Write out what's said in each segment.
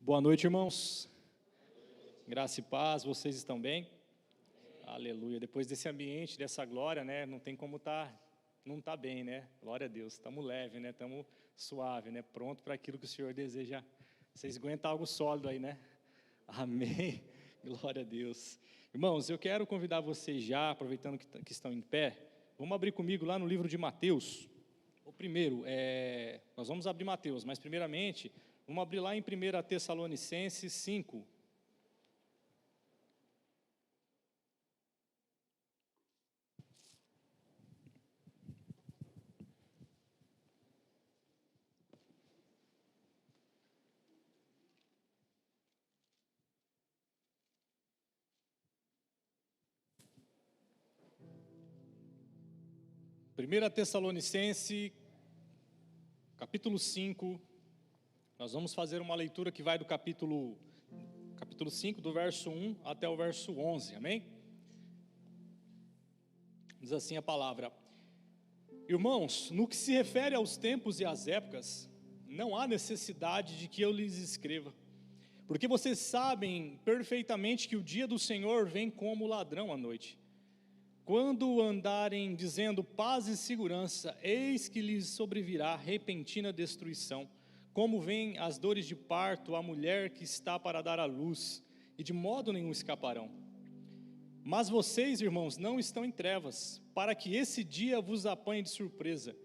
Boa noite, irmãos. Graça e paz, vocês estão bem? Aleluia. Depois desse ambiente, dessa glória, né? Não tem como não tá bem, né? Glória a Deus. Estamos leve, né? Estamos suave, né? Pronto para aquilo que o Senhor deseja. Vocês aguentam algo sólido aí, né? Amém. Glória a Deus. Irmãos, eu quero convidar vocês já, aproveitando que estão em pé, vamos abrir comigo lá no livro de Mateus. O primeiro, nós vamos abrir Mateus, mas primeiramente, vamos abrir lá em 1 Tessalonicenses 5. Primeira Tessalonicenses, capítulo 5, nós vamos fazer uma leitura que vai do capítulo 5, do verso 1 até o verso 11, amém? Diz assim a palavra: Irmãos, no que se refere aos tempos e às épocas, não há necessidade de que eu lhes escreva, porque vocês sabem perfeitamente que o dia do Senhor vem como ladrão à noite. Quando andarem dizendo paz e segurança, eis que lhes sobrevirá repentina destruição, como vêm as dores de parto à mulher que está para dar à luz, e de modo nenhum escaparão. Mas vocês, irmãos, não estão em trevas, para que esse dia vos apanhe de surpresa,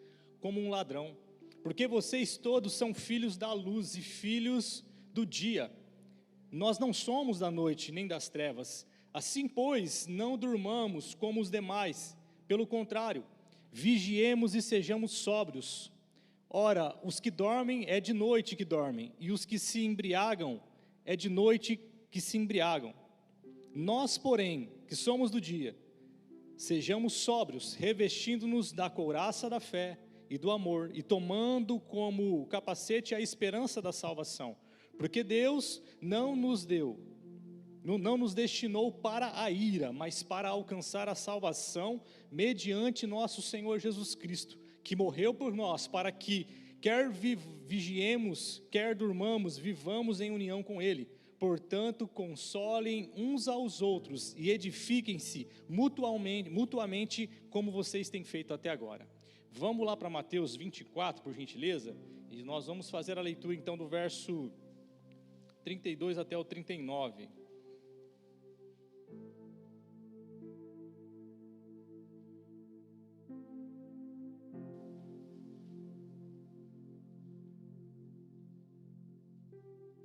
como um ladrão, porque vocês todos são filhos da luz e filhos do dia. Nós não somos da noite nem das trevas. Assim, pois, não durmamos como os demais, pelo contrário, vigiemos e sejamos sóbrios. Ora, os que dormem é de noite que dormem, e os que se embriagam é de noite que se embriagam. Nós, porém, que somos do dia, sejamos sóbrios, revestindo-nos da couraça da fé e do amor, e tomando como capacete a esperança da salvação, porque Deus não nos destinou para a ira, mas para alcançar a salvação mediante nosso Senhor Jesus Cristo, que morreu por nós, para que, quer vigiemos, quer durmamos, vivamos em união com Ele. Portanto, consolem uns aos outros e edifiquem-se mutuamente, como vocês têm feito até agora. Vamos lá para Mateus 24, por gentileza, e nós vamos fazer a leitura então do verso 32 até o 39.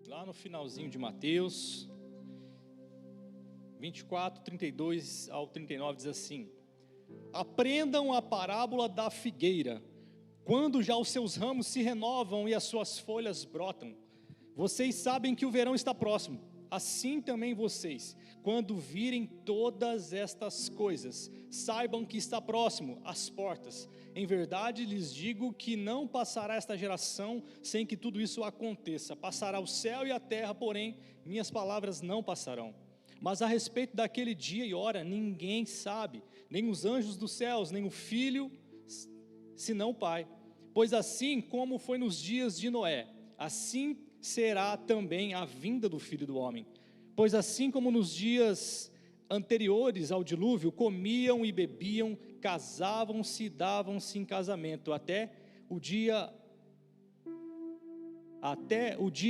Lá no finalzinho de Mateus 24, 32 ao 39 diz assim: Aprendam a parábola da figueira, quando já os seus ramos se renovam e as suas folhas brotam. Vocês sabem que o verão está próximo, assim também vocês, quando virem todas estas coisas, saibam que está próximo, às portas. Em verdade lhes digo que não passará esta geração sem que tudo isso aconteça. Passará o céu e a terra, porém minhas palavras não passarão. Mas a respeito daquele dia e hora ninguém sabe, nem os anjos dos céus, nem o Filho, senão o Pai. Pois assim como foi nos dias de Noé, assim será também a vinda do Filho do Homem. Pois assim como nos dias anteriores ao dilúvio, comiam e bebiam, casavam-se e davam-se em casamento, até o dia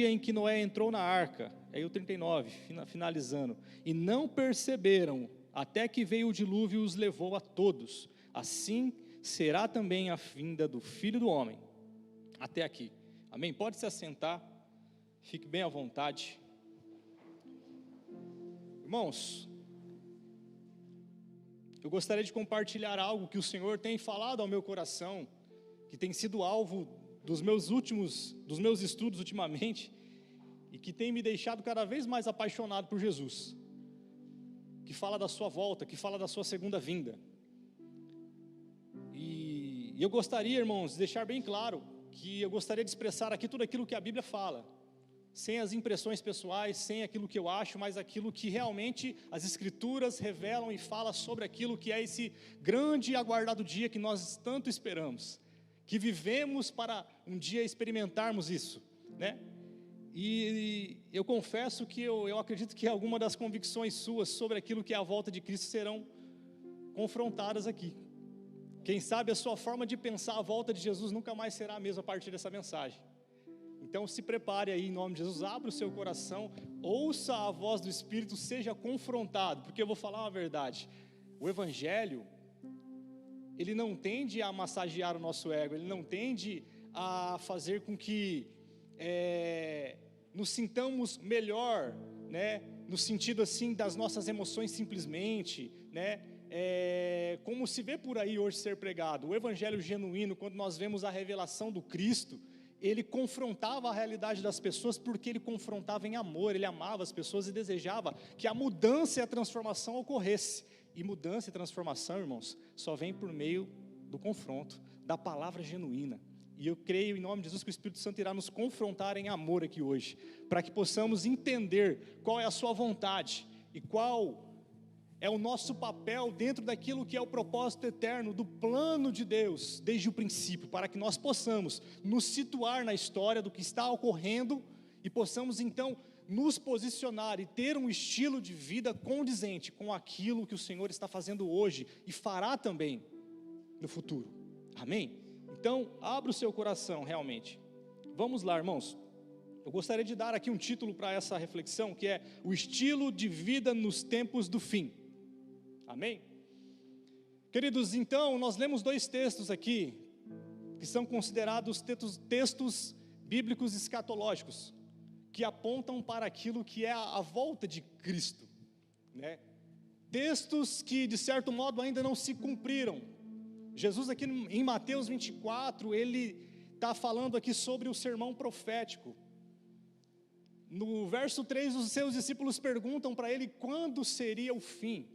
em que Noé entrou na arca. Aí o 39, finalizando. E não perceberam, até que veio o dilúvio e os levou a todos. Assim será também a vinda do Filho do Homem. Até aqui. Amém? Pode se assentar. Fique bem à vontade. Irmãos, eu gostaria de compartilhar algo que o Senhor tem falado ao meu coração, que tem sido alvo dos meus estudos ultimamente, e que tem me deixado cada vez mais apaixonado por Jesus, que fala da sua volta, que fala da sua segunda vinda. E eu gostaria, irmãos, de deixar bem claro, que eu gostaria de expressar aqui tudo aquilo que a Bíblia fala, sem as impressões pessoais, sem aquilo que eu acho, mas aquilo que realmente as Escrituras revelam e falam sobre aquilo que é esse grande e aguardado dia que nós tanto esperamos, que vivemos para um dia experimentarmos isso, né? E eu confesso que eu acredito que alguma das convicções suas sobre aquilo que é a volta de Cristo serão confrontadas aqui. Quem sabe a sua forma de pensar a volta de Jesus nunca mais será a mesma a partir dessa mensagem. Então se prepare aí em nome de Jesus, abra o seu coração, ouça a voz do Espírito, seja confrontado, porque eu vou falar uma verdade. O Evangelho, ele não tende a massagear o nosso ego, ele não tende a fazer com que nos sintamos melhor, né, no sentido assim das nossas emoções simplesmente, né, como se vê por aí hoje ser pregado. O evangelho genuíno, quando nós vemos a revelação do Cristo, ele confrontava a realidade das pessoas, porque ele confrontava em amor, ele amava as pessoas e desejava que a mudança e a transformação ocorresse. E mudança e transformação, irmãos, só vem por meio do confronto, da palavra genuína. E eu creio em nome de Jesus que o Espírito Santo irá nos confrontar em amor aqui hoje, para que possamos entender qual é a sua vontade e qual é o nosso papel dentro daquilo que é o propósito eterno do plano de Deus, desde o princípio, para que nós possamos nos situar na história do que está ocorrendo e possamos então nos posicionar e ter um estilo de vida condizente com aquilo que o Senhor está fazendo hoje e fará também no futuro. Amém? Então, abra o seu coração realmente. Vamos lá, irmãos. Eu gostaria de dar aqui um título para essa reflexão, que é o estilo de vida nos tempos do fim. Amém? Queridos, então, nós lemos 2 textos aqui, que são considerados textos bíblicos escatológicos, que apontam para aquilo que é a volta de Cristo, né? Textos que, de certo modo, ainda não se cumpriram. Jesus aqui em Mateus 24, ele está falando aqui sobre o sermão profético. No verso 3, os seus discípulos perguntam para ele quando seria o fim.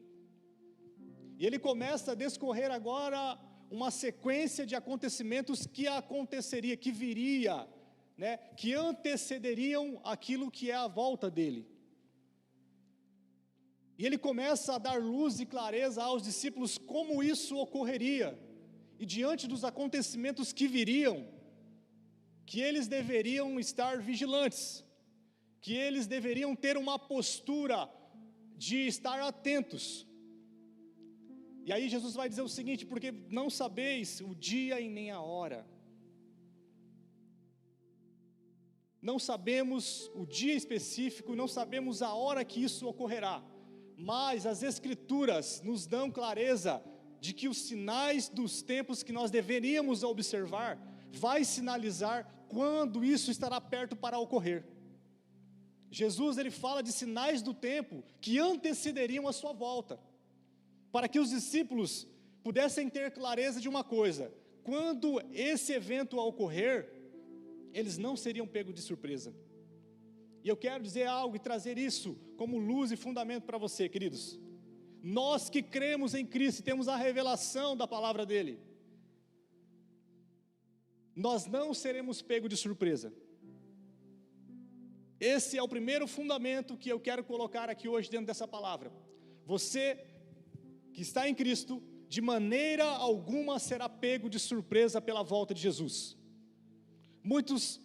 E ele começa a discorrer agora uma sequência de acontecimentos que aconteceria, que viria, né, que antecederiam aquilo que é a volta dele. E ele começa a dar luz e clareza aos discípulos como isso ocorreria. E diante dos acontecimentos que viriam, que eles deveriam estar vigilantes, que eles deveriam ter uma postura de estar atentos. E aí Jesus vai dizer o seguinte: porque não sabeis o dia e nem a hora. Não sabemos o dia específico, não sabemos a hora que isso ocorrerá, mas as Escrituras nos dão clareza de que os sinais dos tempos que nós deveríamos observar, vai sinalizar quando isso estará perto para ocorrer. Jesus, ele fala de sinais do tempo que antecederiam a sua volta, para que os discípulos pudessem ter clareza de uma coisa: quando esse evento ocorrer, eles não seriam pegos de surpresa. E eu quero dizer algo e trazer isso como luz e fundamento para você, queridos. Nós que cremos em Cristo e temos a revelação da palavra dele, nós não seremos pegos de surpresa. Esse é o primeiro fundamento que eu quero colocar aqui hoje dentro dessa palavra. Você que está em Cristo, de maneira alguma será pego de surpresa pela volta de Jesus. Muitos,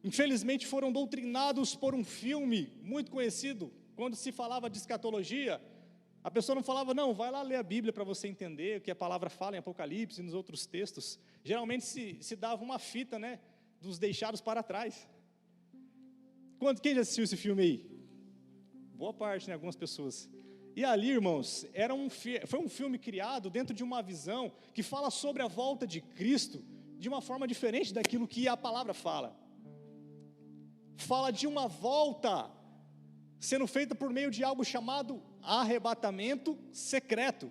infelizmente, foram doutrinados por um filme muito conhecido. Quando se falava de escatologia, a pessoa não falava: não, vai lá ler a Bíblia para você entender o que a palavra fala em Apocalipse e nos outros textos. Geralmente se dava uma fita, né, dos deixados para trás. Quem já assistiu esse filme aí? Boa parte, né, algumas pessoas. E ali, irmãos, foi um filme criado dentro de uma visão que fala sobre a volta de Cristo de uma forma diferente daquilo que a palavra fala. Fala de uma volta sendo feita por meio de algo chamado arrebatamento secreto.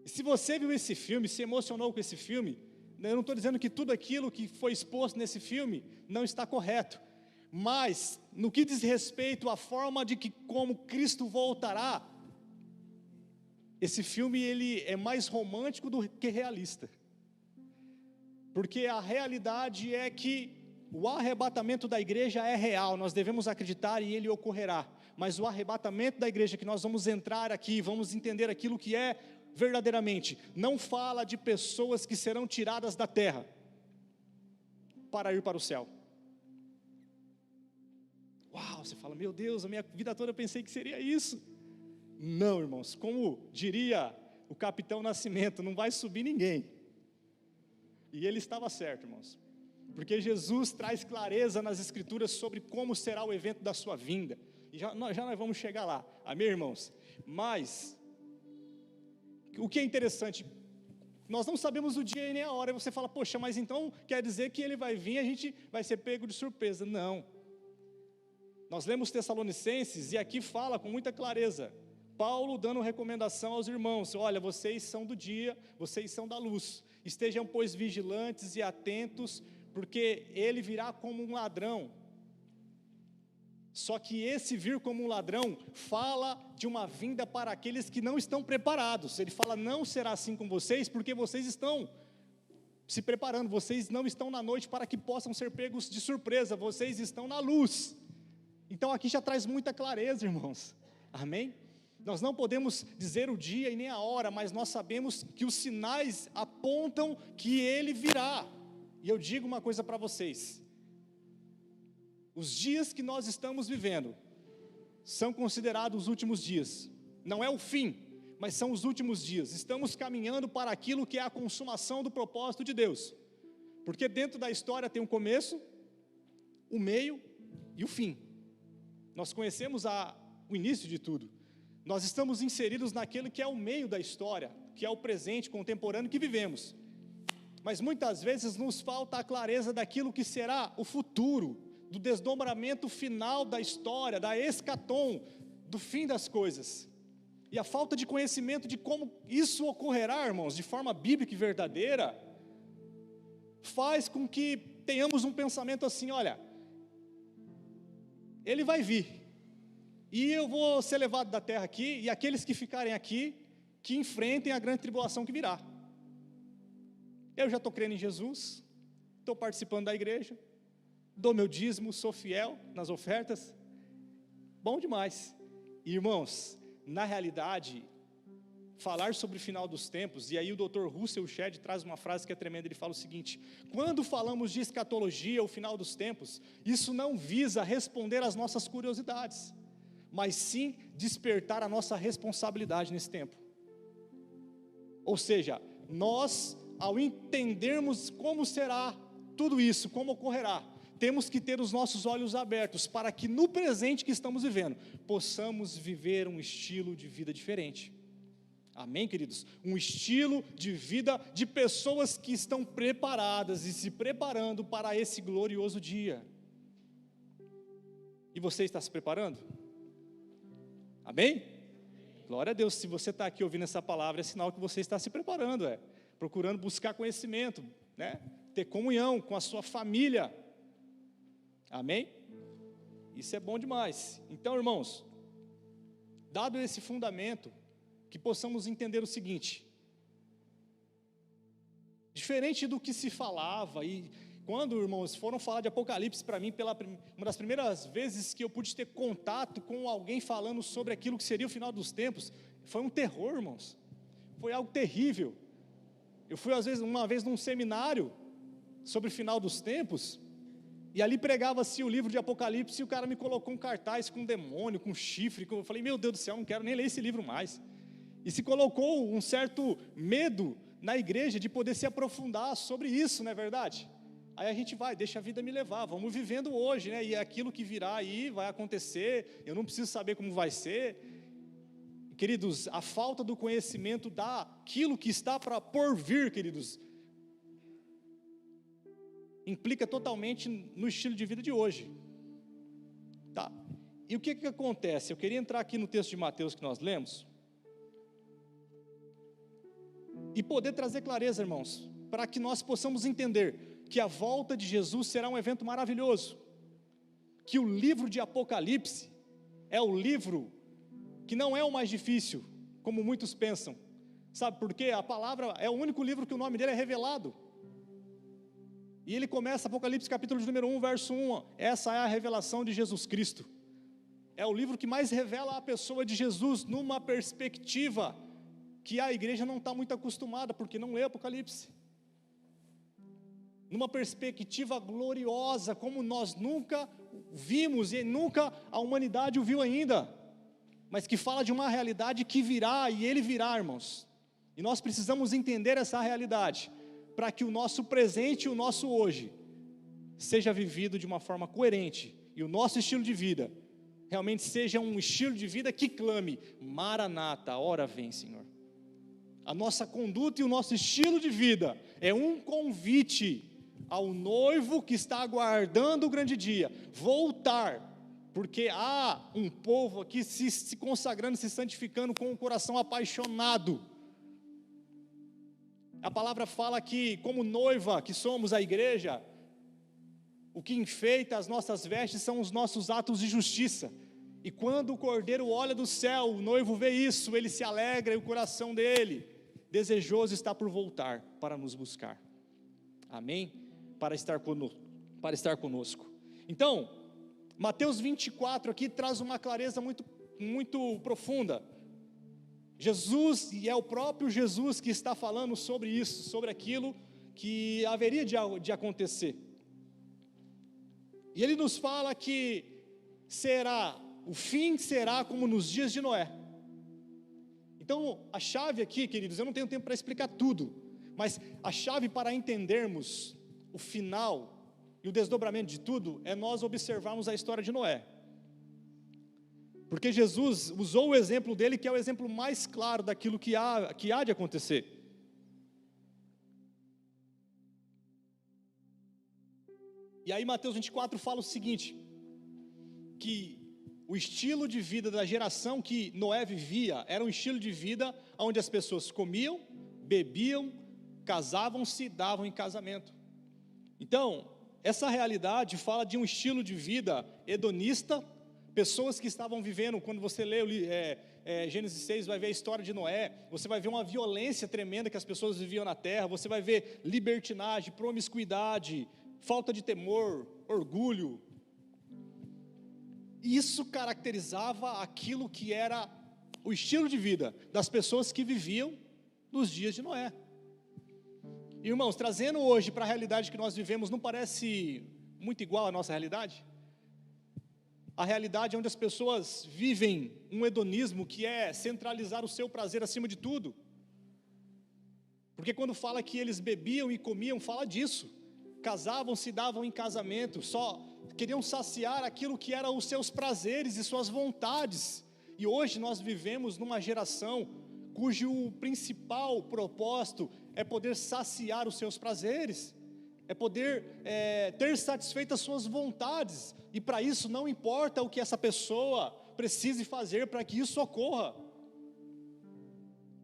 E se você viu esse filme, se emocionou com esse filme, eu não estou dizendo que tudo aquilo que foi exposto nesse filme não está correto, mas no que diz respeito à forma de que como Cristo voltará, esse filme ele é mais romântico do que realista, porque a realidade é que o arrebatamento da igreja é real, nós devemos acreditar e ele ocorrerá, mas o arrebatamento da igreja que nós vamos entrar aqui, vamos entender aquilo que é verdadeiramente, não fala de pessoas que serão tiradas da terra para ir para o céu. Uau, você fala, meu Deus, a minha vida toda eu pensei que seria isso. Não, irmãos, como diria o Capitão Nascimento, não vai subir ninguém. E ele estava certo, irmãos. Porque Jesus traz clareza nas Escrituras sobre como será o evento da sua vinda. E já nós vamos chegar lá, amém, irmãos? Mas, o que é interessante, nós não sabemos o dia e nem a hora. E você fala, poxa, mas então quer dizer que ele vai vir e a gente vai ser pego de surpresa. Não. Nós lemos Tessalonicenses e aqui fala com muita clareza. Paulo dando recomendação aos irmãos, olha, vocês são do dia, vocês são da luz. Estejam, pois, vigilantes e atentos, porque ele virá como um ladrão. Só que esse vir como um ladrão fala de uma vinda para aqueles que não estão preparados. Ele fala, não será assim com vocês, porque vocês estão se preparando, vocês não estão na noite para que possam ser pegos de surpresa, vocês estão na luz. Então aqui já traz muita clareza, irmãos, amém? Nós não podemos dizer o dia e nem a hora, mas nós sabemos que os sinais apontam que ele virá. E eu digo uma coisa para vocês, os dias que nós estamos vivendo são considerados os últimos dias. Não é o fim, mas são os últimos dias. Estamos caminhando para aquilo que é a consumação do propósito de Deus. Porque dentro da história tem um começo, o meio e o fim. Nós conhecemos o início de tudo. Nós estamos inseridos naquele que é o meio da história, que é o presente contemporâneo que vivemos. Mas muitas vezes nos falta a clareza daquilo que será o futuro, do desdobramento final da história, da escatom, do fim das coisas. E a falta de conhecimento de como isso ocorrerá, irmãos, de forma bíblica e verdadeira, faz com que tenhamos um pensamento assim, olha, ele vai vir, e eu vou ser levado da terra aqui, e aqueles que ficarem aqui, que enfrentem a grande tribulação que virá. Eu já estou crendo em Jesus, estou participando da igreja, dou meu dízimo, sou fiel nas ofertas, bom demais. E, irmãos, na realidade, falar sobre o final dos tempos, e aí o Dr. Russell Shedd traz uma frase que é tremenda, ele fala o seguinte, quando falamos de escatologia, o final dos tempos, isso não visa responder às nossas curiosidades, mas sim despertar a nossa responsabilidade nesse tempo. Ou seja, nós, ao entendermos como será tudo isso, como ocorrerá, temos que ter os nossos olhos abertos para que no presente que estamos vivendo, possamos viver um estilo de vida diferente. Amém, queridos? Um estilo de vida de pessoas que estão preparadas e se preparando para esse glorioso dia. E você está se preparando? Amém? Glória a Deus, se você está aqui ouvindo essa palavra, é sinal que você está se preparando, procurando buscar conhecimento, ter comunhão com a sua família. Amém? Isso é bom demais. Então, irmãos, dado esse fundamento, que possamos entender o seguinte, diferente do que se falava, e quando, irmãos, foram falar de Apocalipse para mim, uma das primeiras vezes que eu pude ter contato com alguém falando sobre aquilo que seria o final dos tempos, foi um terror, irmãos, foi algo terrível. Eu fui uma vez num seminário sobre o final dos tempos, e ali pregava-se o livro de Apocalipse, e o cara me colocou um cartaz com um demônio, com um chifre, eu falei, meu Deus do céu, não quero nem ler esse livro mais. E se colocou um certo medo na igreja de poder se aprofundar sobre isso, não é verdade? Aí a gente deixa a vida me levar, vamos vivendo hoje, e aquilo que virá aí vai acontecer, eu não preciso saber como vai ser. Queridos, a falta do conhecimento daquilo que está por vir, queridos, implica totalmente no estilo de vida de hoje, tá? E o que acontece? Eu queria entrar aqui no texto de Mateus que nós lemos, e poder trazer clareza, irmãos, para que nós possamos entender que a volta de Jesus será um evento maravilhoso, que o livro de Apocalipse é o livro que não é o mais difícil, como muitos pensam, sabe por quê? A palavra é o único livro que o nome dele é revelado, e ele começa, Apocalipse capítulo de número 1, verso 1, essa é a revelação de Jesus Cristo, é o livro que mais revela a pessoa de Jesus, numa perspectiva que a igreja não está muito acostumada, porque não lê Apocalipse. numa perspectiva gloriosa, como nós nunca vimos e nunca a humanidade o viu ainda, mas que fala de uma realidade que virá, e Ele virá, irmãos. E nós precisamos entender essa realidade, para que o nosso presente e o nosso hoje seja vivido de uma forma coerente, e o nosso estilo de vida realmente seja um estilo de vida que clame: Maranata, hora vem, Senhor. A nossa conduta e o nosso estilo de vida é um convite ao noivo que está aguardando o grande dia voltar, porque há um povo aqui se consagrando, se santificando com o coração apaixonado. A palavra fala que, como noiva que somos a igreja, o que enfeita as nossas vestes são os nossos atos de justiça. E quando o cordeiro olha do céu, o noivo vê isso, ele se alegra, e o coração dele, desejoso, está por voltar para nos buscar. Amém? Para estar conosco. Então, Mateus 24 aqui traz uma clareza muito, muito profunda. Jesus, e é o próprio Jesus que está falando sobre isso, sobre aquilo que haveria de acontecer. E ele nos fala que o fim será como nos dias de Noé. Então, a chave aqui, queridos, eu não tenho tempo para explicar tudo, mas a chave para entendermos o final e o desdobramento de tudo é nós observarmos a história de Noé. Porque Jesus usou o exemplo dele, que é o exemplo mais claro daquilo que há de acontecer. E aí Mateus 24 fala o seguinte, que o estilo de vida da geração que Noé vivia era um estilo de vida onde as pessoas comiam, bebiam, casavam-se e davam em casamento. Então, essa realidade fala de um estilo de vida hedonista, pessoas que estavam vivendo. Quando você lê Gênesis 6, vai ver a história de Noé, você vai ver uma violência tremenda que as pessoas viviam na terra, você vai ver libertinagem, promiscuidade, falta de temor, orgulho. Isso caracterizava aquilo que era o estilo de vida das pessoas que viviam nos dias de Noé. Irmãos, trazendo hoje para a realidade que nós vivemos, não parece muito igual à nossa realidade? A realidade onde as pessoas vivem um hedonismo que é centralizar o seu prazer acima de tudo. Porque quando fala que eles bebiam e comiam, fala disso. Casavam-se, davam em casamento, só queriam saciar aquilo que eram os seus prazeres e suas vontades. E hoje nós vivemos numa geração cujo principal propósito é poder saciar os seus prazeres, é poder ter satisfeito as suas vontades, e para isso não importa o que essa pessoa precise fazer para que isso ocorra.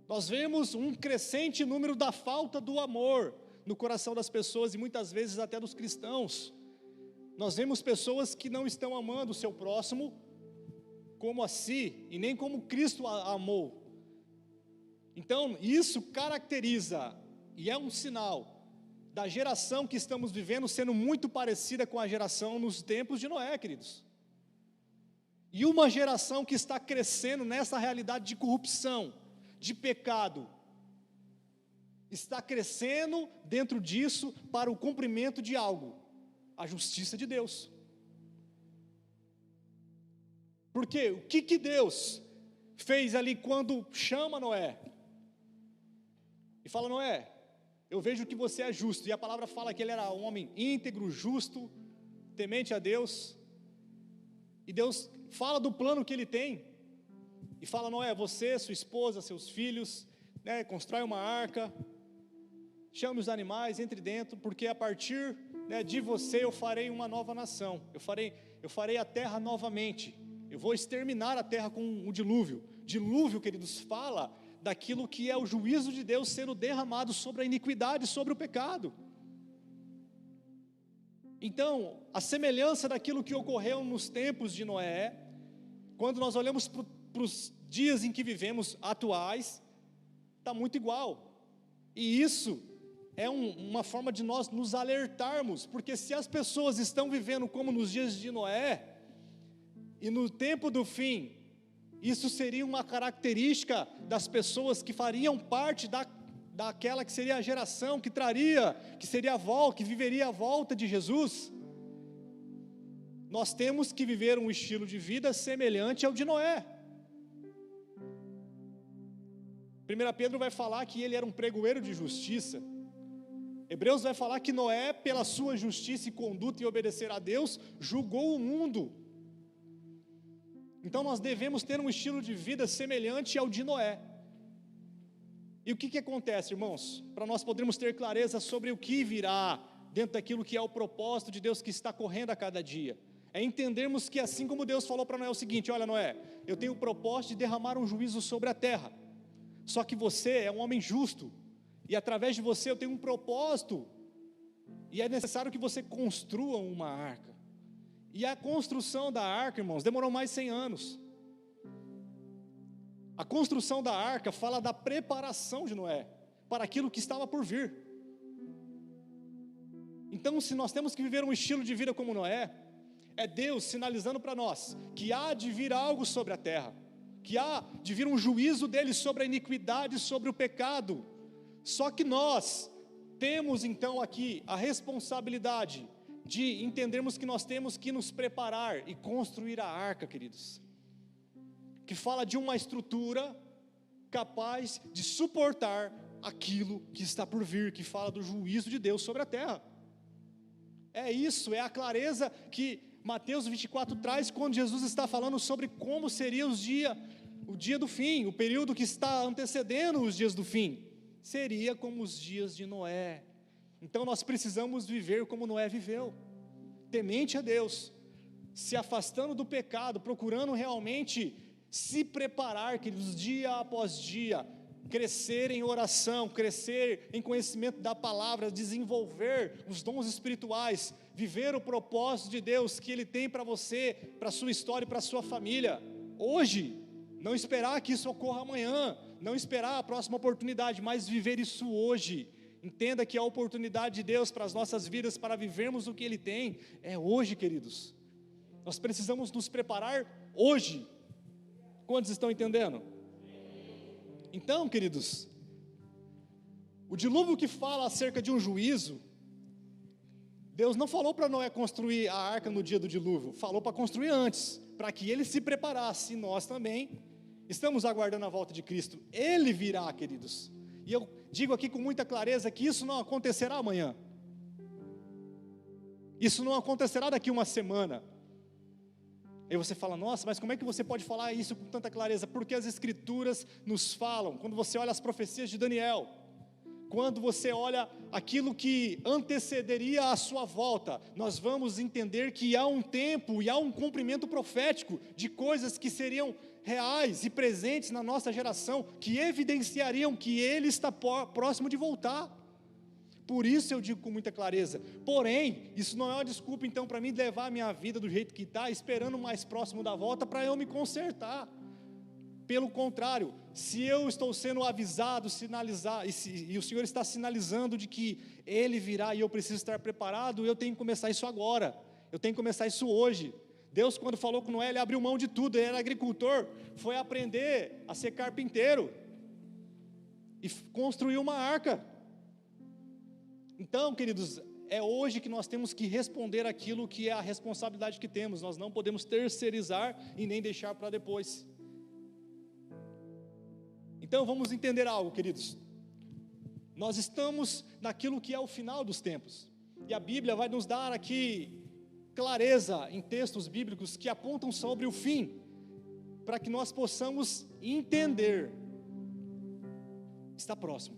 Nós vemos um crescente número da falta do amor no coração das pessoas, e muitas vezes até dos cristãos. Nós vemos pessoas que não estão amando o seu próximo como a si, e nem como Cristo amou. Então, isso caracteriza, e é um sinal, da geração que estamos vivendo sendo muito parecida com a geração nos tempos de Noé, queridos. E uma geração que está crescendo nessa realidade de corrupção, de pecado, está crescendo dentro disso para o cumprimento de algo, a justiça de Deus. Porque o que Deus fez ali quando chama Noé? E fala: Noé, eu vejo que você é justo. E a palavra fala que ele era um homem íntegro, justo, temente a Deus. E Deus fala do plano que ele tem. E fala: Noé, você, sua esposa, seus filhos, constrói uma arca, chame os animais, entre dentro, porque a partir de você eu farei uma nova nação. Eu farei a terra novamente. Eu vou exterminar a terra com o dilúvio. Dilúvio, queridos, fala daquilo que é o juízo de Deus sendo derramado sobre a iniquidade, sobre o pecado. Então, a semelhança daquilo que ocorreu nos tempos de Noé, quando nós olhamos para os dias em que vivemos atuais, está muito igual. E isso é uma forma de nós nos alertarmos, porque se as pessoas estão vivendo como nos dias de Noé, e no tempo do fim, isso seria uma característica das pessoas que fariam parte daquela que seria a geração que traria, que seria a volta, que viveria a volta de Jesus, nós temos que viver um estilo de vida semelhante ao de Noé. 1 Pedro vai falar que ele era um pregoeiro de justiça. Hebreus vai falar que Noé, pela sua justiça e conduta em obedecer a Deus, julgou o mundo. Então nós devemos ter um estilo de vida semelhante ao de Noé. E o que acontece, irmãos? Para nós podermos ter clareza sobre o que virá dentro daquilo que é o propósito de Deus que está correndo a cada dia, é entendermos que assim como Deus falou para Noé o seguinte: olha, Noé, eu tenho o propósito de derramar um juízo sobre a terra, só que você é um homem justo, e através de você eu tenho um propósito, e é necessário que você construa uma arca. E a construção da arca, irmãos, demorou mais de 100 anos. A construção da arca fala da preparação de Noé para aquilo que estava por vir. Então, se nós temos que viver um estilo de vida como Noé, é Deus sinalizando para nós que há de vir algo sobre a terra, que há de vir um juízo dele sobre a iniquidade, sobre o pecado. Só que nós temos então aqui a responsabilidade de entendermos que nós temos que nos preparar e construir a arca, queridos, que fala de uma estrutura capaz de suportar aquilo que está por vir, que fala do juízo de Deus sobre a terra. É isso, é a clareza que Mateus 24 traz quando Jesus está falando sobre como seria o dia do fim, o período que está antecedendo os dias do fim. Seria como os dias de Noé. Então nós precisamos viver como Noé viveu, temente a Deus, se afastando do pecado, procurando realmente se preparar, queridos, dia após dia, crescer em oração, crescer em conhecimento da palavra, desenvolver os dons espirituais, viver o propósito de Deus que Ele tem para você, para a sua história e para a sua família, hoje. Não esperar que isso ocorra amanhã, não esperar a próxima oportunidade, mas viver isso hoje. Entenda que a oportunidade de Deus para as nossas vidas, para vivermos o que Ele tem, é hoje, queridos. Nós precisamos nos preparar hoje. Quantos estão entendendo? Então, queridos, o dilúvio que fala acerca de um juízo, Deus não falou para Noé construir a arca no dia do dilúvio, falou para construir antes, para que ele se preparasse, e nós também estamos aguardando a volta de Cristo. Ele virá, queridos, e eu digo aqui com muita clareza que isso não acontecerá amanhã, isso não acontecerá daqui uma semana. Aí você fala: nossa, mas como é que você pode falar isso com tanta clareza? Porque as escrituras nos falam. Quando você olha as profecias de Daniel, quando você olha aquilo que antecederia a sua volta, nós vamos entender que há um tempo e há um cumprimento profético de coisas que seriam reais e presentes na nossa geração, que evidenciariam que Ele está próximo de voltar. Por isso eu digo com muita clareza. Porém, isso não é uma desculpa então para mim levar a minha vida do jeito que está, esperando mais próximo da volta para eu me consertar. Pelo contrário, se eu estou sendo avisado, sinalizar, e o Senhor está sinalizando de que Ele virá e eu preciso estar preparado, eu tenho que começar isso agora, eu tenho que começar isso hoje. Deus, quando falou com Noé, Ele abriu mão de tudo. Ele era agricultor, foi aprender a ser carpinteiro e construiu uma arca. Então, queridos, é hoje que nós temos que responder aquilo que é a responsabilidade que temos. Nós não podemos terceirizar e nem deixar para depois. Então vamos entender algo, queridos. Nós estamos naquilo que é o final dos tempos, e a Bíblia vai nos dar aqui clareza em textos bíblicos que apontam sobre o fim, para que nós possamos entender. Está próximo,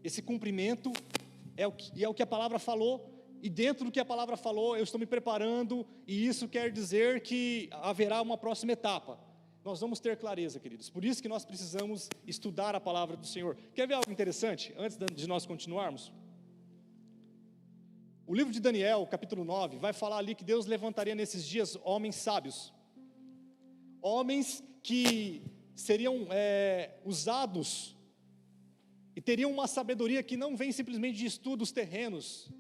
esse cumprimento é o que a palavra falou, e dentro do que a palavra falou, eu estou me preparando, e isso quer dizer que haverá uma próxima etapa. Nós vamos ter clareza, queridos, por isso que nós precisamos estudar a palavra do Senhor. Quer ver algo interessante, antes de nós continuarmos? O livro de Daniel, capítulo 9, vai falar ali que Deus levantaria nesses dias homens sábios, homens que seriam usados, e teriam uma sabedoria que não vem simplesmente de estudos terrenos,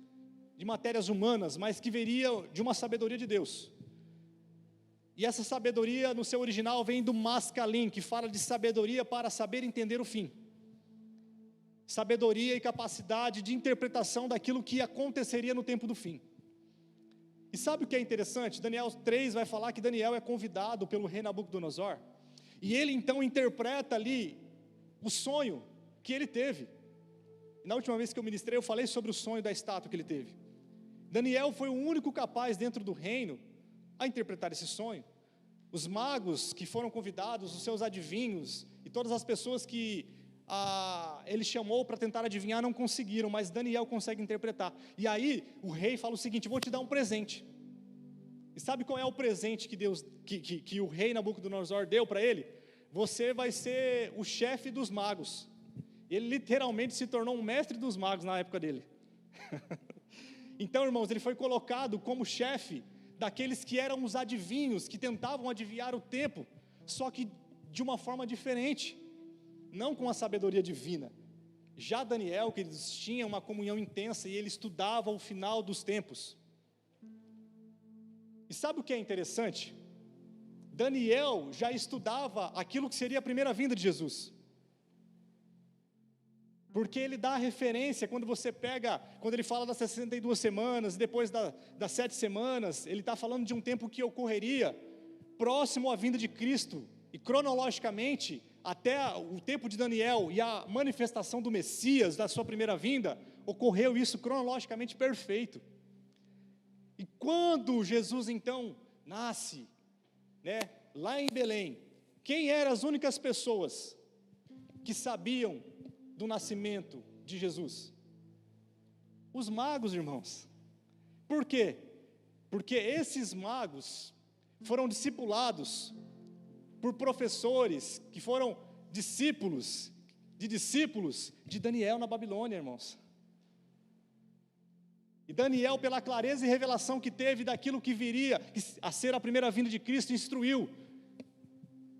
de matérias humanas, mas que viria de uma sabedoria de Deus. E essa sabedoria, no seu original, vem do mascalim, que fala de sabedoria para saber entender o fim. sabedoria e capacidade de interpretação daquilo que aconteceria no tempo do fim. E sabe o que é interessante? Daniel 3 vai falar que Daniel é convidado pelo rei Nabucodonosor, e ele então interpreta ali o sonho que ele teve. Na última vez que eu ministrei, eu falei sobre o sonho da estátua que ele teve. Daniel foi o único capaz dentro do reino a interpretar esse sonho. Os magos que foram convidados, os seus adivinhos, e todas as pessoas que ele chamou para tentar adivinhar não conseguiram, mas Daniel consegue interpretar. E aí o rei fala o seguinte: vou te dar um presente. E sabe qual é o presente que o rei Nabucodonosor deu para ele? Você vai ser o chefe dos magos. Ele literalmente se tornou um mestre dos magos na época dele. Então, irmãos, ele foi colocado como chefe daqueles que eram os adivinhos, que tentavam adivinhar o tempo, só que de uma forma diferente, não com a sabedoria divina. Já Daniel, que eles tinham uma comunhão intensa, e ele estudava o final dos tempos. E sabe o que é interessante? Daniel já estudava aquilo que seria a primeira vinda de Jesus, porque ele dá a referência, quando ele fala das 62 semanas, depois das 7 semanas, ele está falando de um tempo que ocorreria próximo à vinda de Cristo, e cronologicamente, até o tempo de Daniel e a manifestação do Messias, da sua primeira vinda, ocorreu isso cronologicamente perfeito. E quando Jesus então nasce, lá em Belém, quem eram as únicas pessoas que sabiam do nascimento de Jesus? Os magos, irmãos. Por quê? Porque esses magos foram discipulados por professores que foram discípulos de Daniel na Babilônia, irmãos. E Daniel, pela clareza e revelação que teve daquilo que viria a ser a primeira vinda de Cristo, instruiu.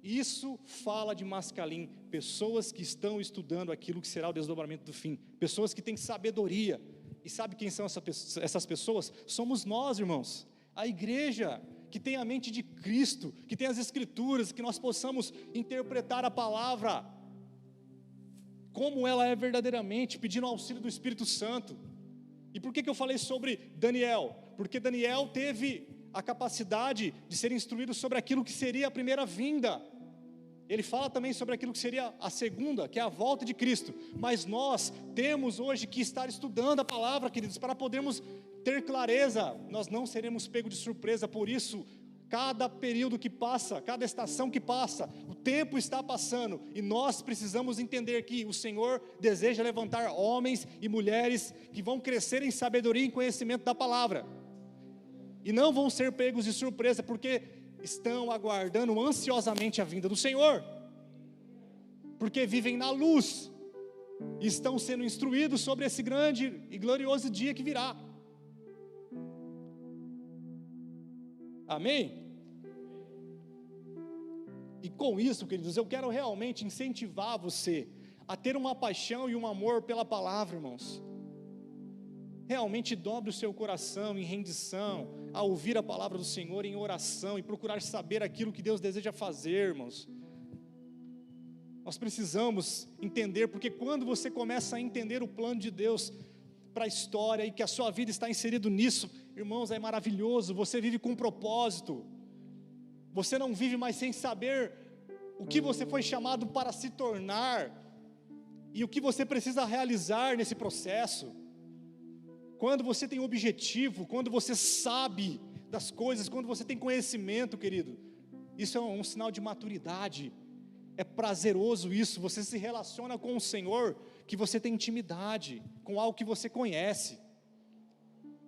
Isso fala de Mascalim, pessoas que estão estudando aquilo que será o desdobramento do fim, pessoas que têm sabedoria. E sabe quem são essas pessoas? Somos nós, irmãos, a igreja que tem a mente de Cristo, que tem as Escrituras, que nós possamos interpretar a palavra como ela é verdadeiramente, pedindo o auxílio do Espírito Santo. E por que eu falei sobre Daniel? Porque Daniel teve a capacidade de ser instruído sobre aquilo que seria a primeira vinda. Ele fala também sobre aquilo que seria a segunda, que é a volta de Cristo. Mas nós temos hoje que estar estudando a palavra, queridos, para podermos ter clareza. Nós não seremos pegos de surpresa. Por isso, cada período que passa, cada estação que passa, o tempo está passando, e nós precisamos entender que o Senhor deseja levantar homens e mulheres que vão crescer em sabedoria e em conhecimento da palavra, e não vão ser pegos de surpresa, porque estão aguardando ansiosamente a vinda do Senhor, porque vivem na luz, e estão sendo instruídos sobre esse grande e glorioso dia que virá. Amém? E com isso, queridos, eu quero realmente incentivar você a ter uma paixão e um amor pela palavra, irmãos. Realmente dobre o seu coração em rendição, a ouvir a palavra do Senhor em oração, e procurar saber aquilo que Deus deseja fazer, irmãos. Nós precisamos entender, porque quando você começa a entender o plano de Deus para a história, e que a sua vida está inserido nisso, irmãos, é maravilhoso. Você vive com um propósito, você não vive mais sem saber o que você foi chamado para se tornar, e o que você precisa realizar nesse processo. Quando você tem objetivo, quando você sabe das coisas, quando você tem conhecimento, querido, isso é um sinal de maturidade. É prazeroso isso, você se relaciona com o Senhor, que você tem intimidade com algo que você conhece.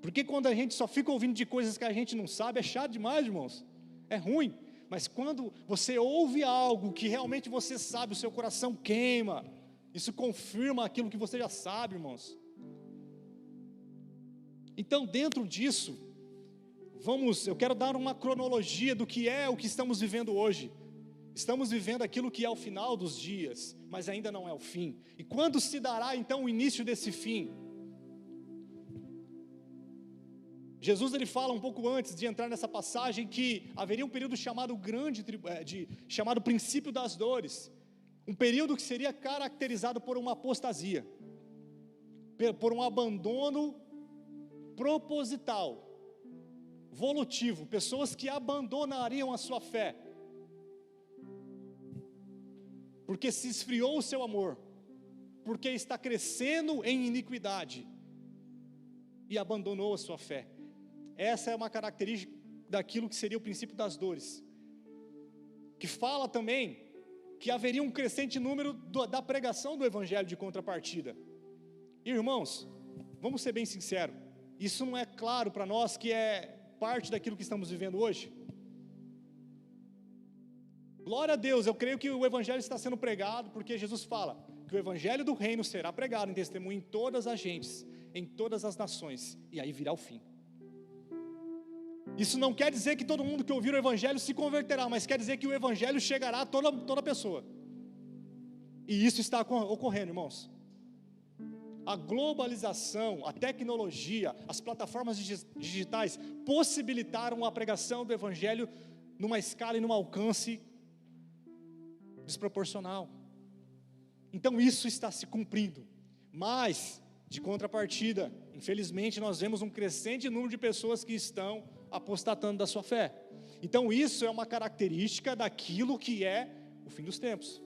Porque quando a gente só fica ouvindo de coisas que a gente não sabe, é chato demais, irmãos, é ruim. Mas quando você ouve algo que realmente você sabe, o seu coração queima, isso confirma aquilo que você já sabe, irmãos. Então, dentro disso, eu quero dar uma cronologia do que é o que estamos vivendo hoje. Estamos vivendo aquilo que é o final dos dias, mas ainda não é o fim. E quando se dará então o início desse fim? Jesus, ele fala um pouco antes de entrar nessa passagem que haveria um período chamado chamado princípio das dores, um período que seria caracterizado por uma apostasia. por um abandono proposital, volutivo, pessoas que abandonariam a sua fé, porque se esfriou o seu amor, porque está crescendo em iniquidade, e abandonou a sua fé. Essa é uma característica daquilo que seria o princípio das dores, que fala também que haveria um crescente número da pregação do evangelho de contrapartida. Irmãos, vamos ser bem sinceros, isso não é claro para nós que é parte daquilo que estamos vivendo hoje? Glória a Deus, eu creio que o evangelho está sendo pregado, porque Jesus fala que o evangelho do reino será pregado em testemunho em todas as gentes, em todas as nações, e aí virá o fim. Isso não quer dizer que todo mundo que ouvir o evangelho se converterá, mas quer dizer que o evangelho chegará a toda pessoa. E isso está ocorrendo, irmãos. A globalização, a tecnologia, as plataformas digitais possibilitaram a pregação do evangelho numa escala e num alcance desproporcional. Então isso está se cumprindo. Mas, de contrapartida, infelizmente nós vemos um crescente número de pessoas que estão apostatando da sua fé. Então isso é uma característica daquilo que é o fim dos tempos.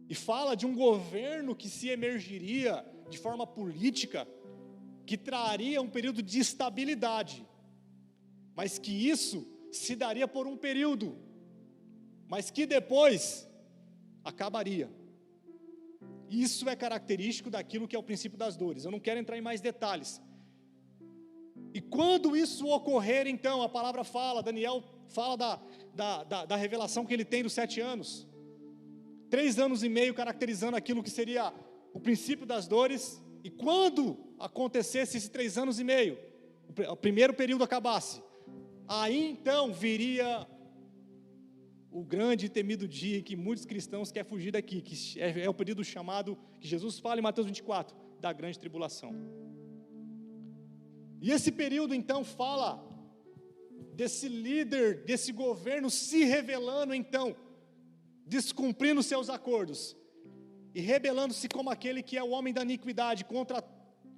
E fala de um governo que se emergiria de forma política, que traria um período de estabilidade, mas que isso se daria por um período, mas que depois acabaria. Isso é característico daquilo que é o princípio das dores. Eu não quero entrar em mais detalhes. E quando isso ocorrer, então, a palavra fala, Daniel fala da revelação que ele tem dos 7 anos. 3 anos e meio caracterizando aquilo que seria o princípio das dores. E quando acontecesse esses 3 anos e meio, o primeiro período acabasse, aí então viria o grande e temido dia em que muitos cristãos querem fugir daqui, que é o período chamado, que Jesus fala em Mateus 24, da grande tribulação. E esse período então fala desse líder, desse governo se revelando então, descumprindo seus acordos, e rebelando-se como aquele que é o homem da iniquidade,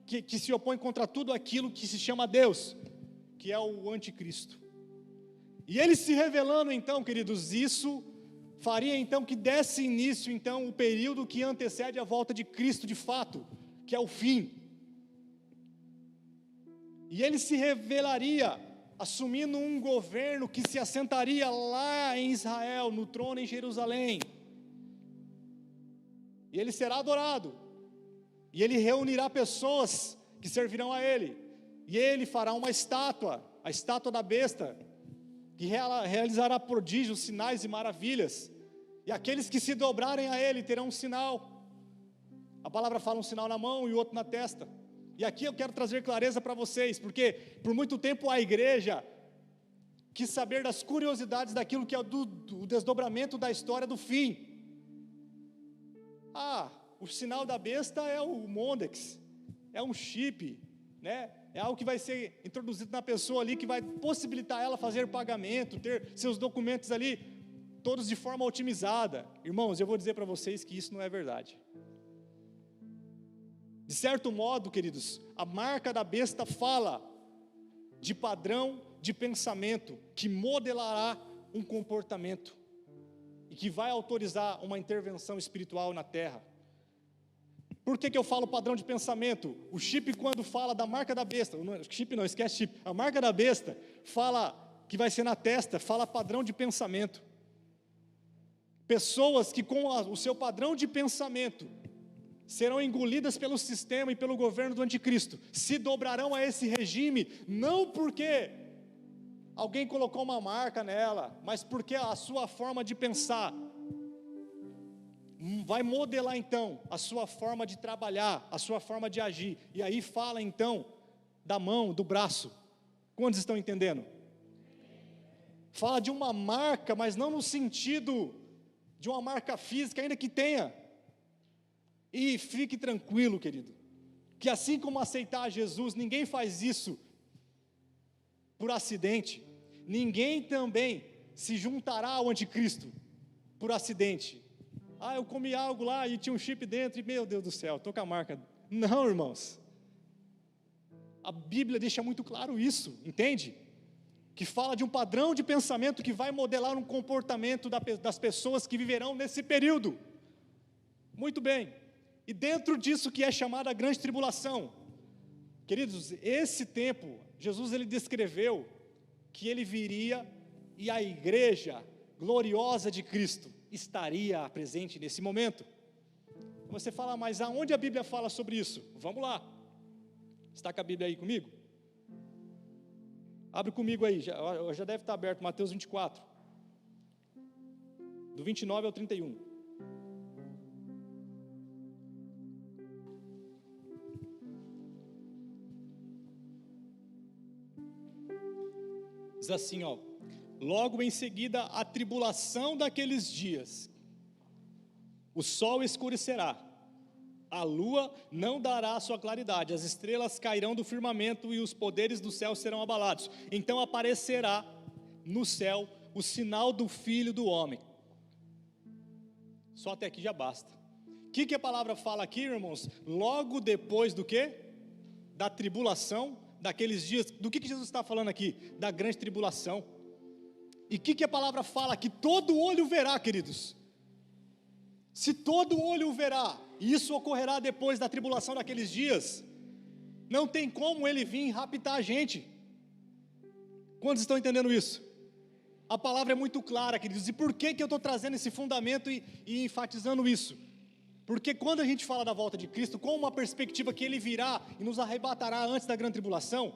que se opõe contra tudo aquilo que se chama Deus, que é o anticristo. E ele se revelando então, queridos, isso faria então que desse início então o período que antecede a volta de Cristo de fato, que é o fim. E ele se revelaria assumindo um governo que se assentaria lá em Israel, no trono em Jerusalém. E ele será adorado. E ele reunirá pessoas que servirão a ele. E ele fará uma estátua, a estátua da besta, que realizará prodígios, sinais e maravilhas. E aqueles que se dobrarem a ele terão um sinal. A palavra fala um sinal na mão e o outro na testa. E aqui eu quero trazer clareza para vocês, porque por muito tempo a igreja quis saber das curiosidades daquilo que é do desdobramento da história do fim. O sinal da besta é o Mondex, é um chip, né? É algo que vai ser introduzido na pessoa ali, que vai possibilitar ela fazer pagamento, ter seus documentos ali, todos de forma otimizada. Irmãos, eu vou dizer para vocês que isso não é verdade. De certo modo, queridos, a marca da besta fala de padrão de pensamento, que modelará um comportamento, e que vai autorizar uma intervenção espiritual na terra. Por que eu falo padrão de pensamento? O chip, quando fala da marca da besta, chip não, esquece chip, a marca da besta fala que vai ser na testa, fala padrão de pensamento. Pessoas que com o seu padrão de pensamento serão engolidas pelo sistema e pelo governo do anticristo, se dobrarão a esse regime, não porque alguém colocou uma marca nela, mas porque a sua forma de pensar vai modelar então a sua forma de trabalhar, a sua forma de agir. E aí fala então da mão, do braço. Quantos estão entendendo? Fala de uma marca, mas não no sentido de uma marca física, ainda que tenha. E fique tranquilo, querido, que assim como aceitar Jesus, ninguém faz isso por acidente. Ninguém também se juntará ao anticristo por acidente. eu comi algo lá e tinha um chip dentro, e meu Deus do céu, estou com a marca. Não, irmãos. A Bíblia deixa muito claro isso, entende? Que fala de um padrão de pensamento que vai modelar um comportamento das pessoas que viverão nesse período. Muito bem. E dentro disso que é chamada a grande tribulação, queridos, esse tempo, Jesus ele descreveu que ele viria e a igreja gloriosa de Cristo estaria presente nesse momento. Você fala, mas aonde a Bíblia fala sobre isso? Vamos lá. Está com a Bíblia aí comigo? Abre comigo aí, já deve estar aberto, Mateus 24, do 29 ao 31. Diz assim, logo em seguida a tribulação daqueles dias, o sol escurecerá, a lua não dará a sua claridade, as estrelas cairão do firmamento e os poderes do céu serão abalados. Então aparecerá no céu o sinal do Filho do Homem. Só até aqui já basta. O que a palavra fala aqui, irmãos? Logo depois do quê? Da tribulação, daqueles dias. Do que Jesus está falando aqui? Da grande tribulação. E o que a palavra fala? Que todo olho verá, queridos. Se todo olho o verá, e isso ocorrerá depois da tribulação daqueles dias, não tem como ele vir raptar a gente. Quantos estão entendendo isso? A palavra é muito clara, queridos. E por que eu estou trazendo esse fundamento e enfatizando isso? Porque quando a gente fala da volta de Cristo, com uma perspectiva que ele virá e nos arrebatará antes da grande tribulação,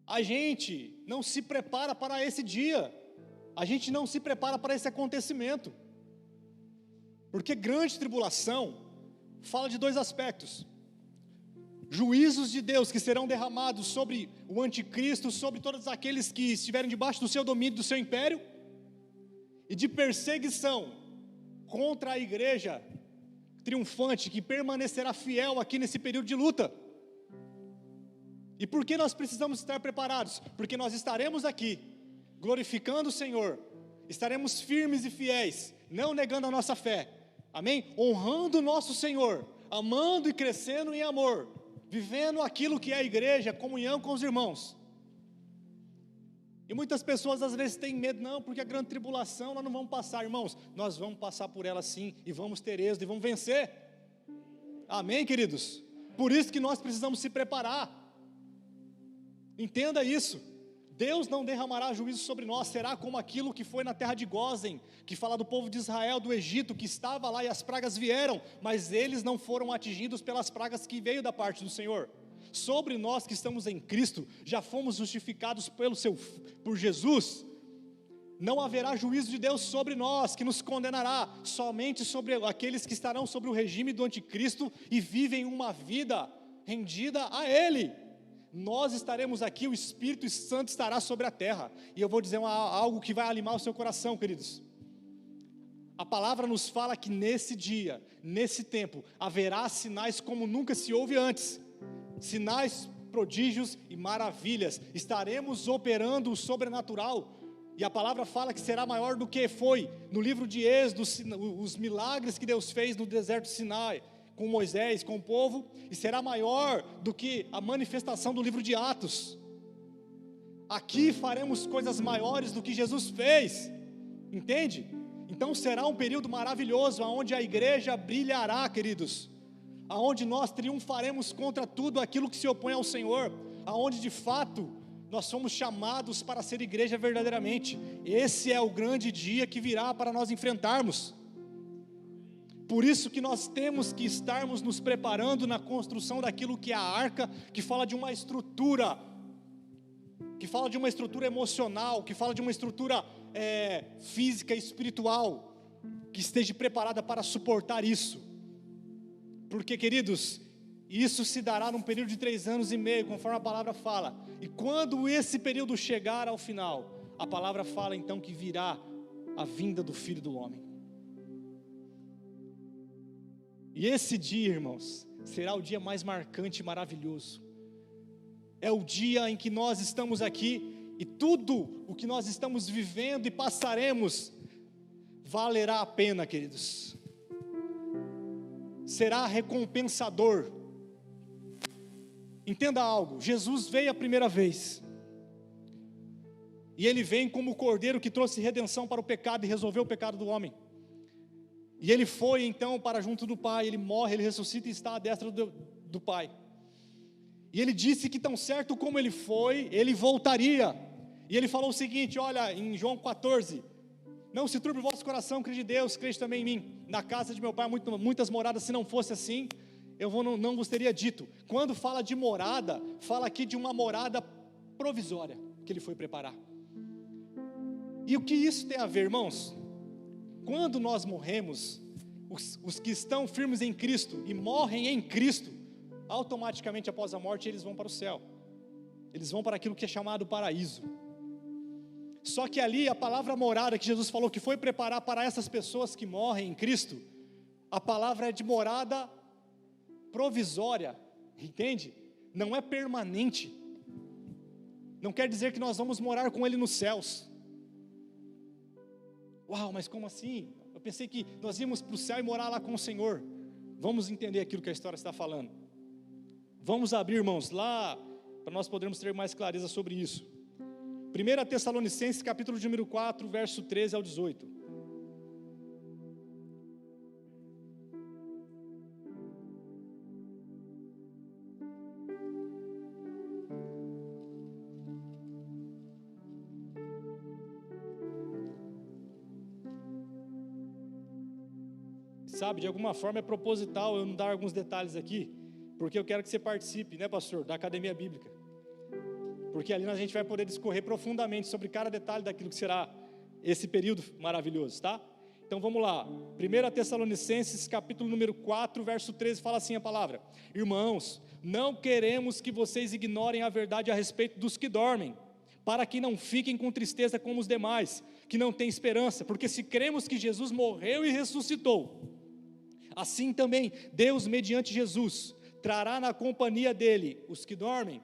a gente não se prepara para esse dia, a gente não se prepara para esse acontecimento, porque grande tribulação fala de dois aspectos: juízos de Deus que serão derramados sobre o anticristo, sobre todos aqueles que estiverem debaixo do seu domínio, do seu império, e de perseguição contra a igreja triunfante, que permanecerá fiel aqui nesse período de luta. E por que nós precisamos estar preparados? Porque nós estaremos aqui, glorificando o Senhor, estaremos firmes e fiéis, não negando a nossa fé, amém? Honrando o nosso Senhor, amando e crescendo em amor, vivendo aquilo que é a igreja, comunhão com os irmãos. E muitas pessoas às vezes têm medo, não, porque a grande tribulação nós não vamos passar, irmãos, nós vamos passar por ela sim, e vamos ter êxito, e vamos vencer, amém, queridos? Por isso que nós precisamos se preparar, entenda isso. Deus não derramará juízo sobre nós, será como aquilo que foi na terra de Gósen, que fala do povo de Israel, do Egito, que estava lá e as pragas vieram, mas eles não foram atingidos pelas pragas que veio da parte do Senhor. Sobre nós que estamos em Cristo, já fomos justificados por Jesus, não haverá juízo de Deus sobre nós, que nos condenará, somente sobre aqueles que estarão sobre o regime do anticristo, e vivem uma vida rendida a Ele. Nós estaremos aqui, o Espírito Santo estará sobre a terra, e eu vou dizer algo que vai animar o seu coração, queridos. A palavra nos fala que nesse dia, nesse tempo, haverá sinais como nunca se houve antes, sinais, prodígios e maravilhas, estaremos operando o sobrenatural, e a palavra fala que será maior do que foi, no livro de Êxodo, os milagres que Deus fez no deserto de Sinai, com Moisés, com o povo, e será maior do que a manifestação do livro de Atos. Aqui faremos coisas maiores do que Jesus fez, entende? Então será um período maravilhoso, onde a igreja brilhará, queridos, aonde nós triunfaremos contra tudo aquilo que se opõe ao Senhor, aonde de fato nós somos chamados para ser igreja verdadeiramente. Esse é o grande dia que virá para nós enfrentarmos. Por isso que nós temos que estarmos nos preparando na construção daquilo que é a arca, que fala de uma estrutura, emocional, que fala de uma estrutura física e espiritual, que esteja preparada para suportar isso. Porque, queridos, isso se dará num período de 3 anos e meio, conforme a palavra fala. E quando esse período chegar ao final, a palavra fala então que virá a vinda do Filho do Homem. E esse dia, irmãos, será o dia mais marcante e maravilhoso. É o dia em que nós estamos aqui, e tudo o que nós estamos vivendo e passaremos, valerá a pena, queridos. Será recompensador. Entenda algo, Jesus veio a primeira vez, e Ele vem como o Cordeiro que trouxe redenção para o pecado e resolveu o pecado do homem. E Ele foi então para junto do Pai, Ele morre, Ele ressuscita e está à destra do Pai. E Ele disse que tão certo como Ele foi, Ele voltaria. E Ele falou o seguinte, olha, em João 14, não se turbe o vosso coração, crede em Deus, crede também em mim. Na casa de meu Pai há muitas moradas, se não fosse assim, eu não vos teria dito. Quando fala de morada, fala aqui de uma morada provisória, que Ele foi preparar. E o que isso tem a ver, irmãos? Quando nós morremos, os que estão firmes em Cristo e morrem em Cristo, automaticamente após a morte eles vão para o céu. Eles vão para aquilo que é chamado paraíso. Só que ali a palavra morada que Jesus falou que foi preparar para essas pessoas que morrem em Cristo, a palavra é de morada provisória, entende? Não é permanente. Não quer dizer que nós vamos morar com Ele nos céus. Uau, mas como assim? Eu pensei que nós íamos para o céu e morar lá com o Senhor. Vamos entender aquilo que a história está falando. Vamos abrir, irmãos, lá, para nós podermos ter mais clareza sobre isso. 1 Tessalonicenses, capítulo de número 4, verso 13 ao 18. Sabe, de alguma forma é proposital eu não dar alguns detalhes aqui, porque eu quero que você participe, né, pastor, da Academia Bíblica. Porque ali a gente vai poder discorrer profundamente sobre cada detalhe daquilo que será esse período maravilhoso, tá? Então vamos lá, 1 Tessalonicenses, capítulo número 4, verso 13, fala assim a palavra: irmãos, não queremos que vocês ignorem a verdade a respeito dos que dormem, para que não fiquem com tristeza como os demais, que não têm esperança, porque se cremos que Jesus morreu e ressuscitou, assim também Deus, mediante Jesus, trará na companhia dele os que dormem.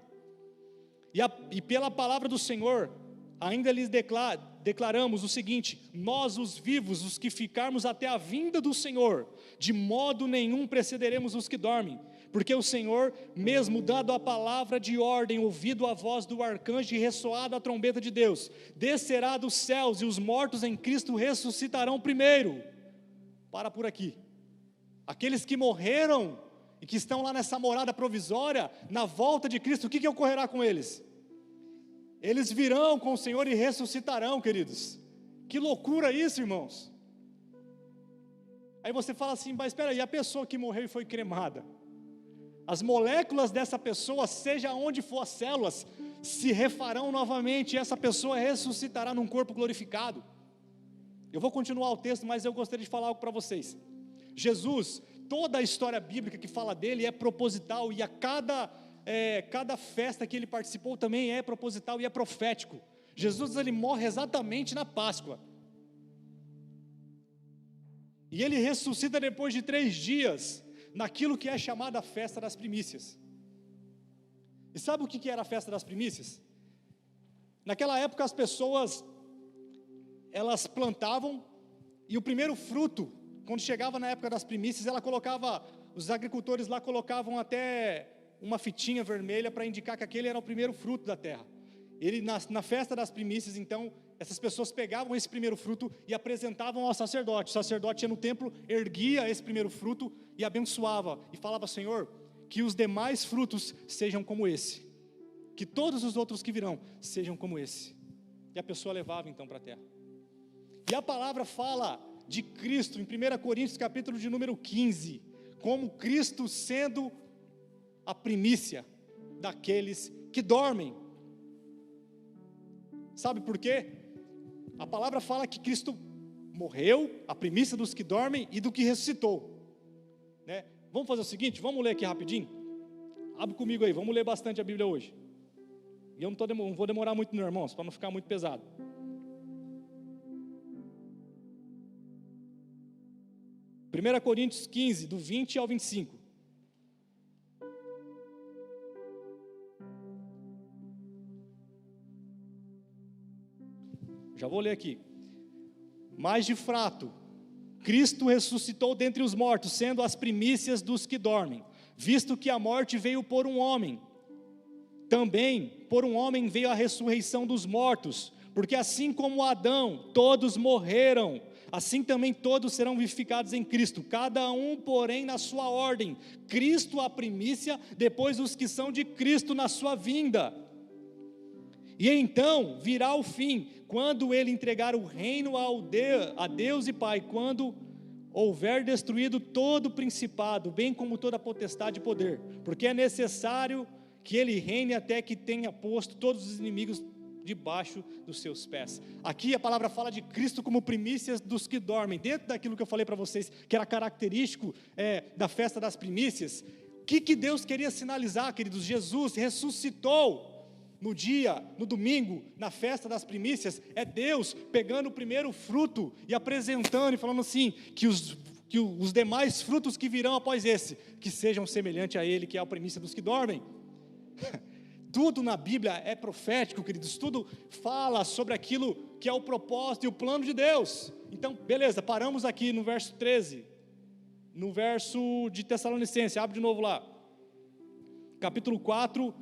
E pela palavra do Senhor, ainda lhes declaramos o seguinte: nós os vivos, os que ficarmos até a vinda do Senhor, de modo nenhum precederemos os que dormem, porque o Senhor, mesmo dado a palavra de ordem, ouvido a voz do arcanjo e ressoado a trombeta de Deus, descerá dos céus, e os mortos em Cristo ressuscitarão primeiro. Para por aqui. Aqueles que morreram e que estão lá nessa morada provisória, na volta de Cristo, o que ocorrerá com eles? Eles virão com o Senhor e ressuscitarão, queridos. Que loucura isso, irmãos. Aí você fala assim, mas espera aí, a pessoa que morreu e foi cremada, as moléculas dessa pessoa, seja onde for as células, se refarão novamente, e essa pessoa ressuscitará num corpo glorificado. Eu vou continuar o texto, mas eu gostaria de falar algo para vocês. Jesus, toda a história bíblica que fala dele é proposital, e a cada festa que ele participou também é proposital e é profético. Jesus, ele morre exatamente na Páscoa, e ele ressuscita depois de 3 dias, naquilo que é chamada a festa das primícias. E sabe o que era a festa das primícias? Naquela época as pessoas, elas plantavam, e o primeiro fruto, quando chegava na época das primícias, os agricultores lá colocavam até uma fitinha vermelha para indicar que aquele era o primeiro fruto da terra. Na festa das primícias, então, essas pessoas pegavam esse primeiro fruto e apresentavam ao sacerdote. O sacerdote ia no templo, erguia esse primeiro fruto e abençoava, e falava: Senhor, que os demais frutos sejam como esse, que todos os outros que virão sejam como esse. E a pessoa levava então para a terra. E a palavra fala de Cristo em 1 Coríntios capítulo de número 15, como Cristo sendo a primícia daqueles que dormem. Sabe por quê? A palavra fala que Cristo morreu, a primícia dos que dormem e do que ressuscitou, né? Vamos fazer o seguinte, vamos ler aqui rapidinho. Abre comigo aí, vamos ler bastante a Bíblia hoje. E eu não vou demorar muito, não, irmãos, para não ficar muito pesado. Primeira Coríntios 15, do 20 ao 25. Já vou ler aqui. Mas de fato, Cristo ressuscitou dentre os mortos, sendo as primícias dos que dormem, visto que a morte veio por um homem. Também por um homem veio a ressurreição dos mortos, porque assim como Adão, todos morreram, assim também todos serão vivificados em Cristo, cada um, porém, na sua ordem. Cristo a primícia, depois os que são de Cristo na sua vinda. E então virá o fim, quando ele entregar o reino a Deus e Pai, quando houver destruído todo o principado, bem como toda a potestade e poder, porque é necessário que ele reine até que tenha posto todos os inimigos debaixo dos seus pés. Aqui a palavra fala de Cristo como primícias dos que dormem, dentro daquilo que eu falei para vocês, que era característico da festa das primícias. O que Deus queria sinalizar, queridos? Jesus ressuscitou no domingo, na festa das primícias. É Deus pegando o primeiro fruto e apresentando e falando assim, que os demais frutos que virão após esse, que sejam semelhantes a ele, que é a primícia dos que dormem. Tudo na Bíblia é profético, queridos, tudo fala sobre aquilo que é o propósito e o plano de Deus. Então, beleza, paramos aqui no verso 13, no verso de Tessalonicenses, abre de novo lá, capítulo 4,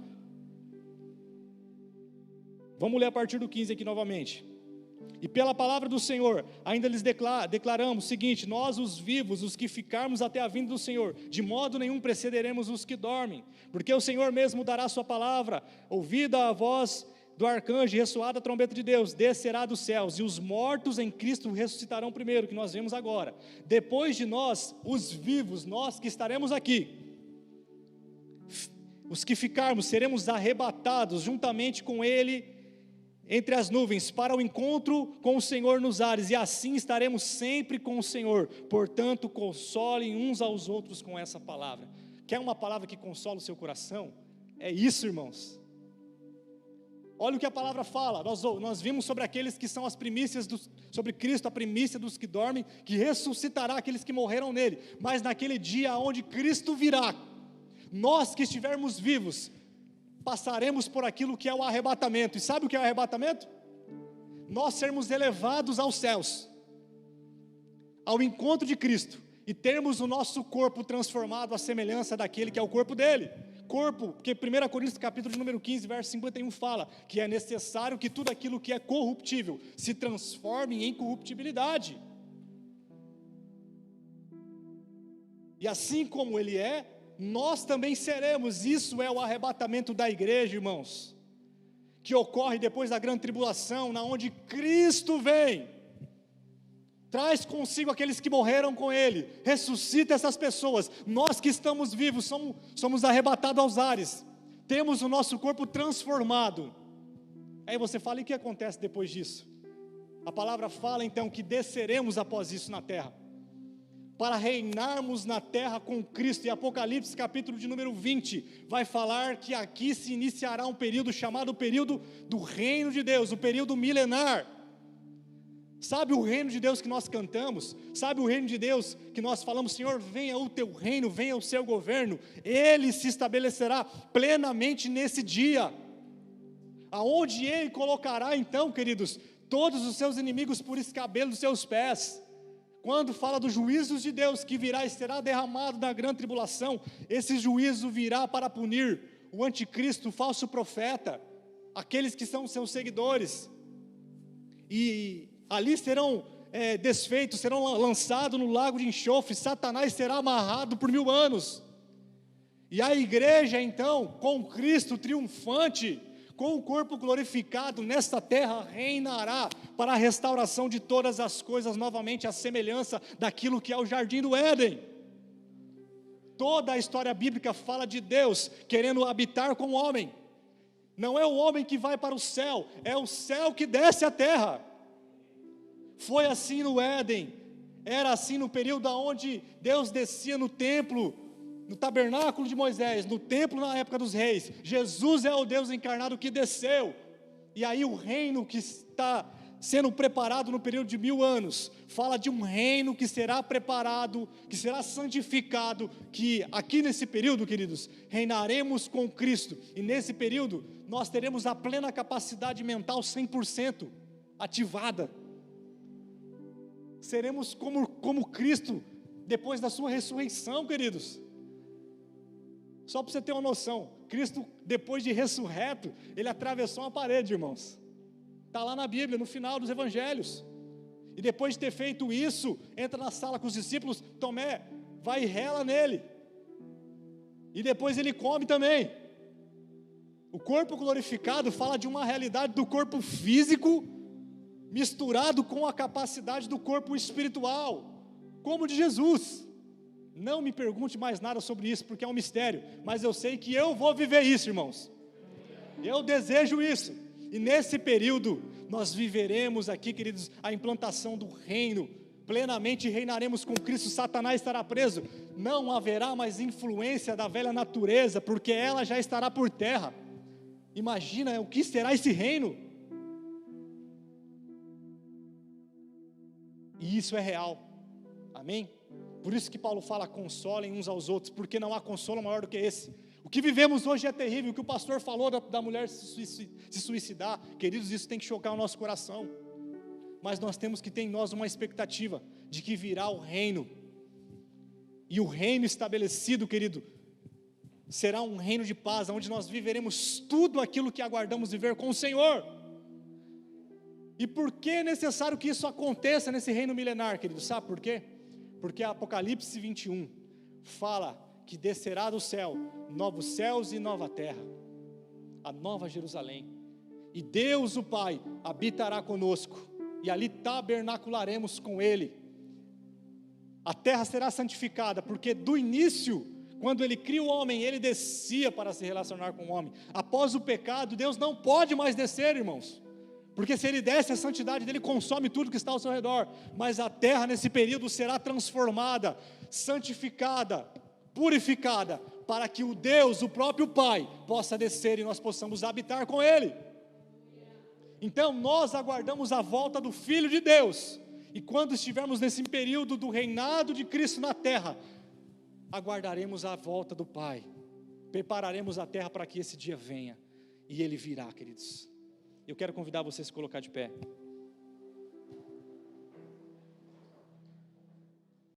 vamos ler a partir do 15 aqui novamente. E pela palavra do Senhor, ainda lhes declaramos o seguinte: nós os vivos, os que ficarmos até a vinda do Senhor, de modo nenhum precederemos os que dormem, porque o Senhor mesmo dará sua palavra, ouvida a voz do arcanjo, ressoada a trombeta de Deus, descerá dos céus, e os mortos em Cristo ressuscitarão primeiro, que nós vemos agora. Depois de nós, os vivos, nós que estaremos aqui, os que ficarmos, seremos arrebatados juntamente com Ele entre as nuvens, para o encontro com o Senhor nos ares, e assim estaremos sempre com o Senhor. Portanto, consolem uns aos outros com essa palavra. Quer uma palavra que consola o seu coração? É isso, irmãos. Olha o que a palavra fala. Nós vimos sobre aqueles que são as primícias, sobre Cristo, a primícia dos que dormem, que ressuscitará aqueles que morreram nele. Mas naquele dia onde Cristo virá, nós que estivermos vivos, passaremos por aquilo que é o arrebatamento. E sabe o que é o arrebatamento? Nós sermos elevados aos céus, ao encontro de Cristo, e termos o nosso corpo transformado à semelhança daquele que é o corpo dele. Corpo, porque 1 Coríntios capítulo de número 15, verso 51 fala que é necessário que tudo aquilo que é corruptível se transforme em incorruptibilidade. E assim como ele é, nós também seremos. Isso é o arrebatamento da igreja, irmãos, que ocorre depois da grande tribulação, na onde Cristo vem, traz consigo aqueles que morreram com Ele, ressuscita essas pessoas. Nós que estamos vivos, somos arrebatados aos ares, temos o nosso corpo transformado. Aí você fala, e o que acontece depois disso? A palavra fala então que desceremos após isso na terra, para reinarmos na terra com Cristo. E Apocalipse capítulo de número 20 vai falar que aqui se iniciará um período chamado período do reino de Deus, o período milenar. Sabe o reino de Deus que nós cantamos? Sabe o reino de Deus que nós falamos, Senhor, venha o teu reino, venha o seu governo? Ele se estabelecerá plenamente nesse dia, aonde Ele colocará então, queridos, todos os seus inimigos por escabelo dos seus pés. Quando fala dos juízos de Deus que virá e será derramado na grande tribulação, esse juízo virá para punir o anticristo, o falso profeta, aqueles que são seus seguidores, e ali serão desfeitos, serão lançados no lago de enxofre. Satanás será amarrado por 1000 anos, e a igreja então, com Cristo triunfante, com o corpo glorificado nesta terra, reinará para a restauração de todas as coisas novamente, à semelhança daquilo que é o jardim do Éden. Toda a história bíblica fala de Deus querendo habitar com o homem. Não é o homem que vai para o céu, é o céu que desce à terra. Foi assim no Éden, era assim no período onde Deus descia no templo, no tabernáculo de Moisés, no templo na época dos reis. Jesus é o Deus encarnado que desceu, e aí o reino que está sendo preparado no período de 1000 anos, fala de um reino que será preparado, que será santificado, que aqui nesse período, queridos, reinaremos com Cristo, e nesse período nós teremos a plena capacidade mental 100% ativada. Seremos como Cristo depois da sua ressurreição, queridos. Só para você ter uma noção, Cristo, depois de ressurreto, ele atravessou uma parede, irmãos. Está lá na Bíblia, no final dos Evangelhos. E depois de ter feito isso, entra na sala com os discípulos, Tomé vai e rela nele. E depois ele come também. O corpo glorificado fala de uma realidade do corpo físico, misturado com a capacidade do corpo espiritual, como de Jesus. Não me pergunte mais nada sobre isso, porque é um mistério, mas eu sei que eu vou viver isso, irmãos. Eu desejo isso, e nesse período, nós viveremos aqui, queridos, a implantação do reino, plenamente reinaremos com Cristo, Satanás estará preso, não haverá mais influência da velha natureza, porque ela já estará por terra. Imagina o que será esse reino, e isso é real, amém? Por isso que Paulo fala, consolem uns aos outros, porque não há consolo maior do que esse. O que vivemos hoje é terrível, o que o pastor falou da mulher se suicidar, queridos, isso tem que chocar o nosso coração, mas nós temos que ter em nós uma expectativa, de que virá o reino, e o reino estabelecido, querido, será um reino de paz, onde nós viveremos tudo aquilo que aguardamos viver com o Senhor. E por que é necessário que isso aconteça nesse reino milenar, querido? Sabe por quê? Porque Apocalipse 21 fala que descerá do céu novos céus e nova terra, a nova Jerusalém, e Deus o Pai habitará conosco, e ali tabernacularemos com Ele. A terra será santificada, porque do início, quando Ele cria o homem, Ele descia para se relacionar com o homem. Após o pecado, Deus não pode mais descer, irmãos, porque se Ele desce, a santidade dEle consome tudo que está ao seu redor, mas a terra nesse período será transformada, santificada, purificada, para que o Deus, o próprio Pai, possa descer e nós possamos habitar com Ele. Então nós aguardamos a volta do Filho de Deus, e quando estivermos nesse período do reinado de Cristo na terra, aguardaremos a volta do Pai, prepararemos a terra para que esse dia venha, e Ele virá, queridos. Eu quero convidar você a se colocar de pé.